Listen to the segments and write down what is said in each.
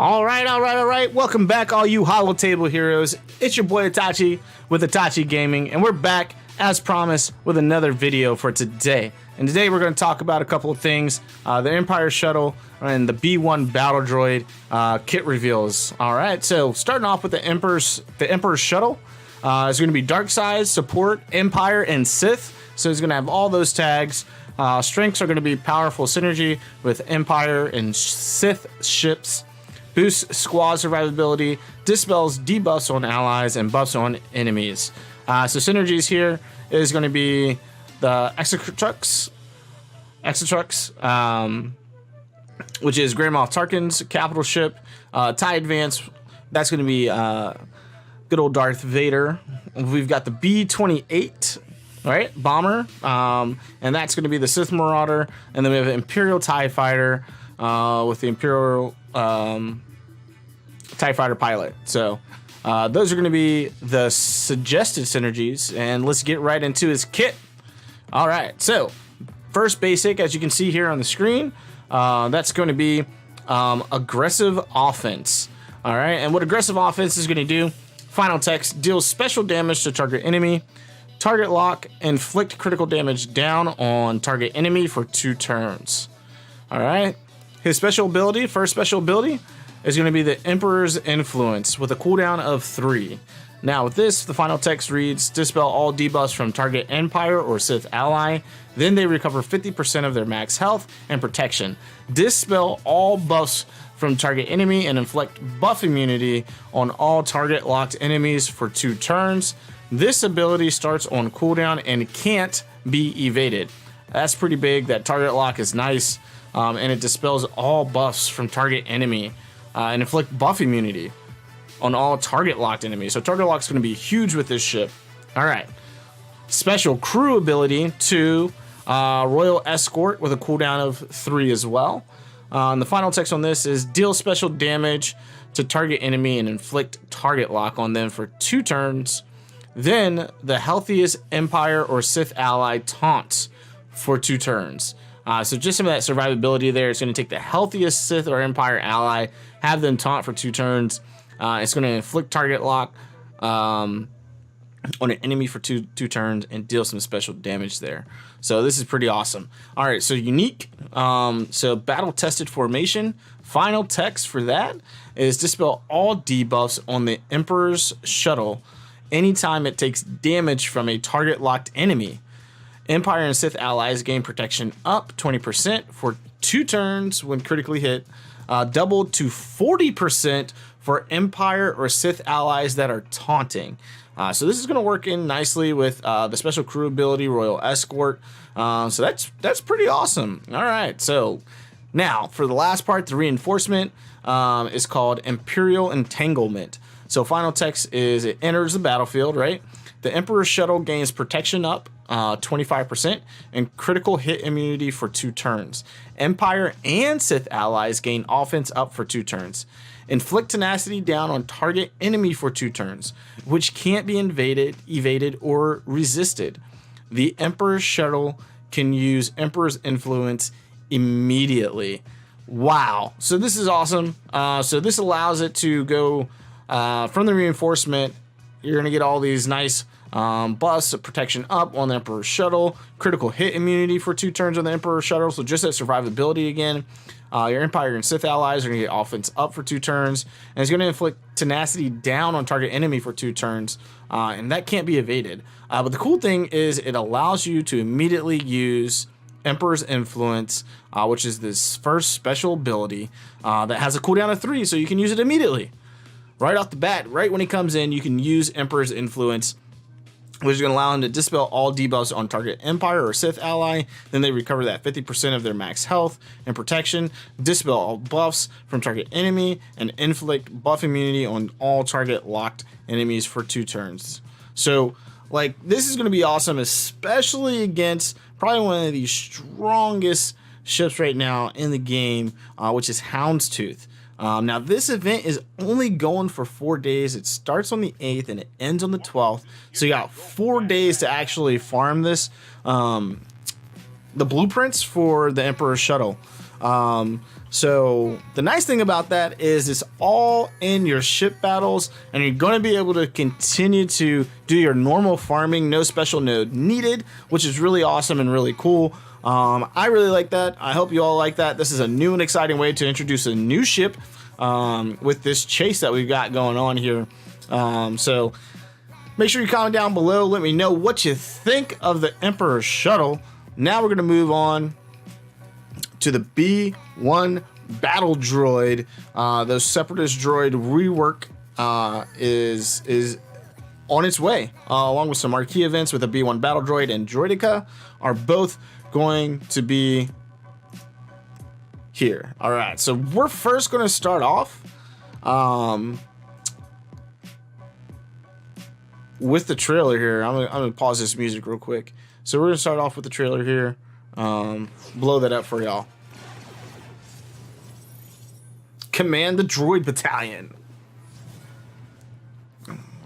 All right. Welcome back, all you Hollow Table heroes. It's your boy Itachi with Itachi Gaming, and we're back, as promised, with another video for today. And today we're going to talk about a couple of things, the Empire Shuttle and the B-1 Battle Droid kit reveals. All right, so starting off with the Emperor's Shuttle. It's going to be Dark Side, Support, Empire, and Sith. So it's going to have all those tags. Strengths are going to be powerful synergy with Empire and Sith ships. Boosts squad survivability, dispels debuffs on allies, and buffs on enemies. So synergies here is going to be the Exatrucks, which is Grand Moff Tarkin's capital ship. TIE Advance, that's going to be good old Darth Vader. We've got the B-28, right, bomber, and that's going to be the Sith Marauder. And then we have an Imperial TIE Fighter with the Imperial TIE Fighter pilot. So those are going to be the suggested synergies, and let's get right into his kit. All right, so first basic, as you can see here on the screen, that's going to be aggressive offense. All right, and what aggressive offense is going to do, final text, deals special damage to target enemy, target lock, inflict critical damage down on target enemy for 2 turns. All right, his special ability, first special ability, is going to be the Emperor's Influence with a cooldown of 3. Now with this, the final text reads, dispel all debuffs from target Empire or Sith ally, then they recover 50% of their max health and protection. Dispel all buffs from target enemy and inflict buff immunity on all target locked enemies for 2 turns. This ability starts on cooldown and can't be evaded. That's pretty big. That target lock is nice, and it dispels all buffs from target enemy and inflict buff immunity on all target locked enemies. So target lock is going to be huge with this ship. All right, special crew ability 2, Royal Escort with a cooldown of 3 as well. And the final text on this is deal special damage to target enemy and inflict target lock on them for 2 turns. Then the healthiest Empire or Sith ally taunts for 2 turns. So just some of that survivability there. It's going to take the healthiest Sith or Empire ally, have them taunt for 2 turns. It's going to inflict target lock on an enemy for two turns and deal some special damage there. So this is pretty awesome. All right, so unique. So battle tested formation. Final text for that is dispel all debuffs on the Emperor's Shuttle anytime it takes damage from a target locked enemy. Empire and Sith allies gain protection up 20% for 2 turns when critically hit, doubled to 40% for Empire or Sith allies that are taunting. So this is going to work in nicely with the special crew ability, Royal Escort. So that's pretty awesome. All right, so now for the last part, the reinforcement is called Imperial Entanglement. So final text is it enters the battlefield, right? The Emperor's Shuttle gains protection up 25% and critical hit immunity for 2 turns. Empire and Sith allies gain offense up for 2 turns. Inflict tenacity down on target enemy for 2 turns, which can't be evaded, or resisted. The Emperor's Shuttle can use Emperor's Influence immediately. Wow. So this is awesome. So this allows it to go from the reinforcement. You're going to get all these nice buffs of protection up on the Emperor's Shuttle, critical hit immunity for 2 turns on the Emperor's Shuttle, so just that survivability again. Your Empire and Sith allies are going to get offense up for 2 turns, and it's going to inflict tenacity down on target enemy for 2 turns, and that can't be evaded. But the cool thing is it allows you to immediately use Emperor's Influence, which is this first special ability that has a cooldown of 3, so you can use it immediately. Right off the bat, right when he comes in, you can use Emperor's Influence, which is going to allow him to dispel all debuffs on target Empire or Sith ally. Then they recover that 50% of their max health and protection, dispel all buffs from target enemy, and inflict buff immunity on all target locked enemies for 2 turns. So, like, this is going to be awesome, especially against probably one of the strongest ships right now in the game, which is Houndstooth. Now, this event is only going for 4 days. It starts on the 8th and it ends on the 12th. So you got 4 days to actually farm this. The blueprints for the Emperor's Shuttle. So the nice thing about that is it's all in your ship battles, and you're going to be able to continue to do your normal farming, no special node needed, which is really awesome and really cool. I really like that. I hope you all like that. This is a new and exciting way to introduce a new ship with this chase that we've got going on here. So make sure you comment down below. Let me know what you think of the Emperor Shuttle. Now we're going to move on to the B-1 battle droid. Those separatist droid rework is on its way, along with some marquee events with the B-1 battle droid and Droidica are both going to be here. All right, so we're first going to start off with the trailer here. I'm gonna pause this music real quick. So we're gonna start off with the trailer here. Blow that up for y'all. Command the droid battalion.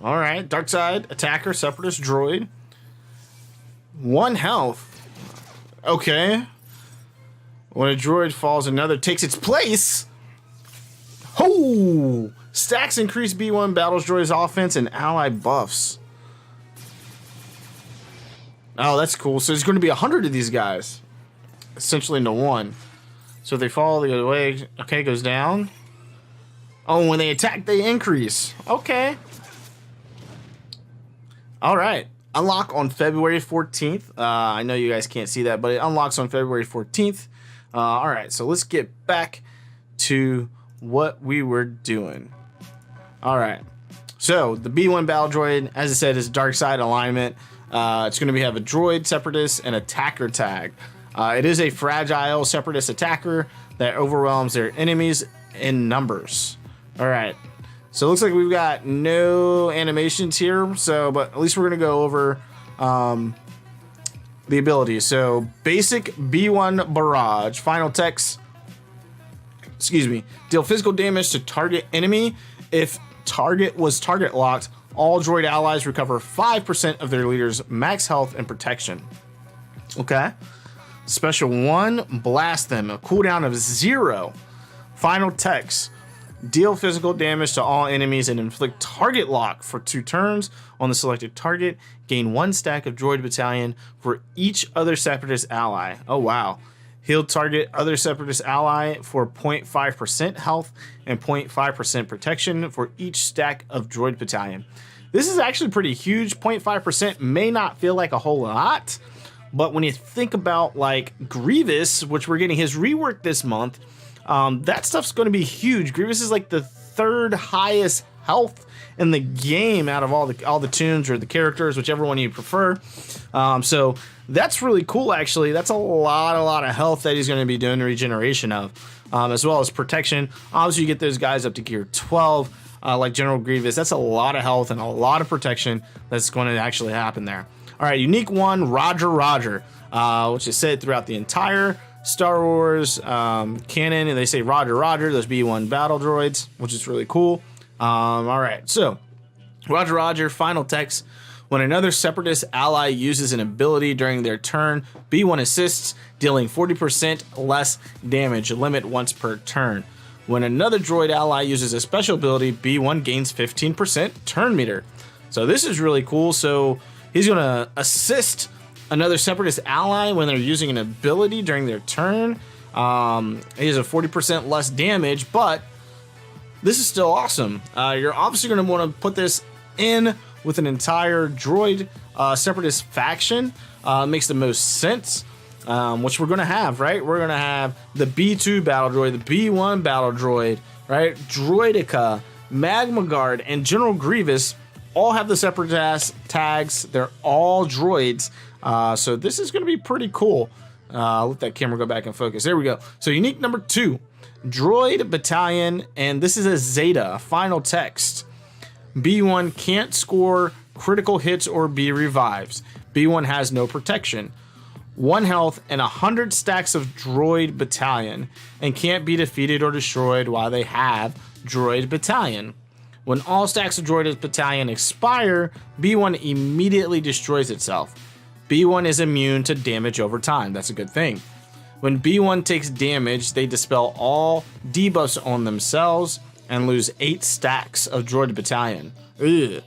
All right, dark side attacker, separatist droid. 1 health. Okay. When a droid falls, another takes its place. Oh! Stacks increase B-1 battles droid's offense and ally buffs. Oh, that's cool. So there's going to be 100 of these guys, essentially into one. So if they fall the other way, okay, goes down. Oh, when they attack, they increase. Okay. All right. Unlock on February 14th. I know you guys can't see that, but it unlocks on February 14th. All right, so let's get back to what we were doing. All right. So the B-1 battle droid, as I said, is dark side alignment. It's going to have a droid, separatist, and attacker tag. It is a fragile separatist attacker that overwhelms their enemies in numbers. All right. So it looks like we've got no animations here. So, but at least we're going to go over the abilities. So basic B-1 barrage, final text. Excuse me. Deal physical damage to target enemy. If target was target locked, all droid allies recover 5% of their leader's max health and protection. Okay. Special 1, blast them. A cooldown of 0. Final text. Deal physical damage to all enemies and inflict target lock for 2 turns on the selected target. Gain 1 stack of droid battalion for each other separatist ally. Oh, wow. Heal target other separatist ally for 0.5% health and 0.5% protection for each stack of droid battalion. This is actually pretty huge. 0.5% may not feel like a whole lot, but when you think about like Grievous, which we're getting his rework this month, that stuff's going to be huge. Grievous is like the 3rd highest health in the game out of all the tunes or the characters, whichever one you prefer. So that's really cool, actually. That's a lot of health that he's going to be doing regeneration of, as well as protection. Obviously, you get those guys up to gear 12, like General Grievous. That's a lot of health and a lot of protection that's going to actually happen there. All right, unique 1, Roger, which is said throughout the entire Star Wars canon, and they say Roger, those B-1 battle droids, which is really cool. All right, so Roger, final text. When another separatist ally uses an ability during their turn, B-1 assists, dealing 40% less damage, limit once per turn. When another droid ally uses a special ability, B-1 gains 15% turn meter. So this is really cool. So he's going to assist another separatist ally when they're using an ability during their turn. He has a 40% less damage, but this is still awesome. You're obviously going to want to put this in with an entire droid separatist faction. Makes the most sense, which we're going to have, right? We're going to have the B-2 battle droid, the B-1 battle droid, right? Droidica, Magma Guard, and General Grievous all have the separatist tags. They're all droids. So this is going to be pretty cool. Let that camera go back and focus. There we go. So unique number 2, droid battalion, and this is a Zeta, a final text. B-1 can't score critical hits or be revived. B-1 has no protection. 1 health and 100 stacks of droid battalion, and can't be defeated or destroyed while they have droid battalion. When all stacks of droid battalion expire, B-1 immediately destroys itself. B-1 is immune to damage over time. That's a good thing. When B-1 takes damage, they dispel all debuffs on themselves and lose 8 stacks of Droid Battalion. Ugh.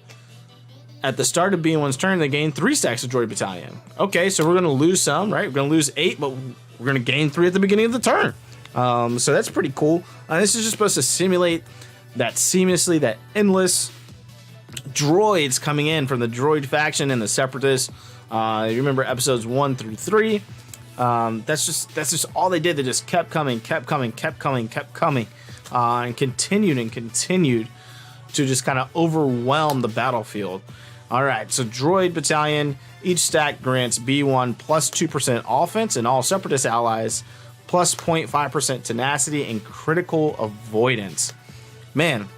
At the start of B-1's turn, they gain 3 stacks of Droid Battalion. Okay, so we're going to lose some, right? We're going to lose 8, but we're going to gain 3 at the beginning of the turn. So that's pretty cool. This is just supposed to simulate that seamlessly, that endless droids coming in from the droid faction and the separatists. You remember episodes 1 through 3. That's just all they did. They just kept coming, and continued to just kind of overwhelm the battlefield. All right, so Droid Battalion, each stack grants B-1 plus 2% offense and all separatist allies, plus 0.5% tenacity and critical avoidance. Man,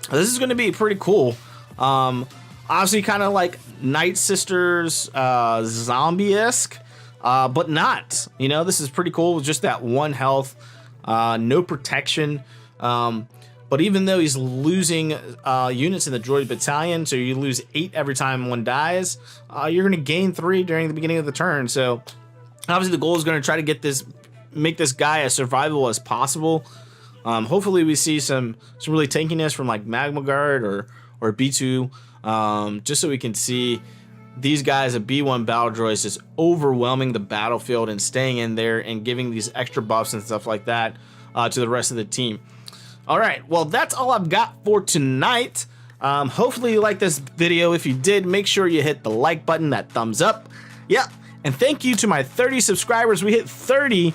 this is going to be pretty cool. Obviously kind of like Night Sisters zombie-esque, but not. You know, this is pretty cool with just that 1 health, no protection. But even though he's losing units in the Droid Battalion, so you lose 8 every time one dies, you're going to gain 3 during the beginning of the turn. So obviously the goal is going to try to make this guy as survivable as possible. Hopefully we see some really tankiness from like Magma Guard or B2, just so we can see these guys at B-1 battle droids just overwhelming the battlefield and staying in there and giving these extra buffs and stuff like that to the rest of the team. All right, well, that's all I've got for tonight. Hopefully you liked this video. If you did, make sure you hit the like button, that thumbs up. Yeah, and thank you to my 30 subscribers. We hit 30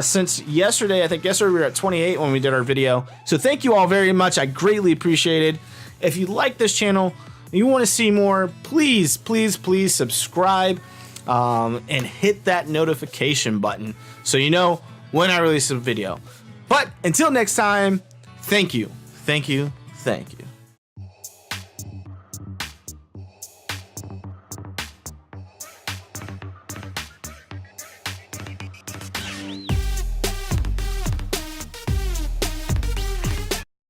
since yesterday. I think yesterday we were at 28 when we did our video. So thank you all very much. I greatly appreciate it. If you like this channel and you want to see more, please subscribe and hit that notification button so you know when I release a video. But until next time, thank you.